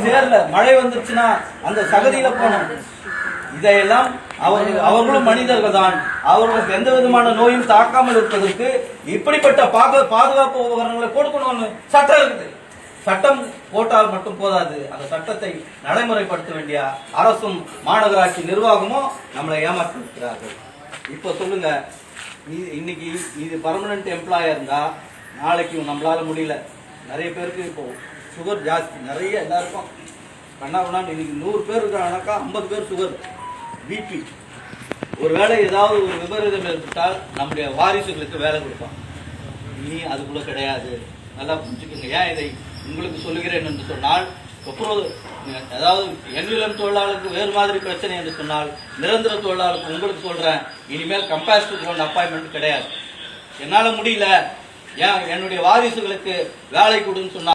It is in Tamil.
சேர்ல மழை வந்துச்சுன்னா அந்த சகதியில போனோம். இதையெல்லாம் அவர்களும் மனிதர்கள் தான். அவர்களுக்கு எந்த விதமான நோயும் தாக்காமல் இருப்பதற்கு இப்படிப்பட்ட பாதுகாப்பு உபகரணங்களை கொடுக்கணும்னு சட்டம் இருக்குது. சட்டம் போட்டால் மட்டும் போதாது, அந்த சட்டத்தை நடைமுறைப்படுத்த வேண்டிய அரசும் மாநகராட்சி நிர்வாகமும் நம்மளை ஏமாற்றிருக்கிறார்கள். இப்போ சொல்லுங்க, இன்னைக்கு இது பர்மனன்ட் எம்ப்ளாயா இருந்தா நாளைக்கு நம்மளால முடியல. நிறைய பேருக்கு இப்போ சுகர் ஜாஸ்தி, நிறைய எல்லாருக்கும் கண்ணாபண்ணான்னு இன்னைக்கு 100 பேர் இருக்கிறாங்கனாக்கா 50 பேர் சுகர், பிபி. ஒருவேளை ஏதாவது ஒரு விபரீதம் ஏற்பட்டால் நம்முடைய வாரிசுகளுக்கு வேலை கொடுப்பான். இனி அதுக்குள்ள கிடையாது. நல்லா புரிஞ்சுக்கோங்க. ஏன் இதை உங்களுக்கு சொல்லுகிறேன் என்று சொன்னால், அதாவது என்விலம் தொழிலாளருக்கு வேறு மாதிரி பிரச்சனை என்று சொன்னால், நிரந்தர தொழிலாளருக்கு உங்களுக்கு சொல்றேன், இனிமேல் கம்பேசிட்டிவ் கிரவுண்ட் அப்பாயின்மெண்ட் கிடையாது. என்னால முடியல, ஏன் என்னுடைய வாரிசுகளுக்கு வேலை கொடுன்னு சொன்னா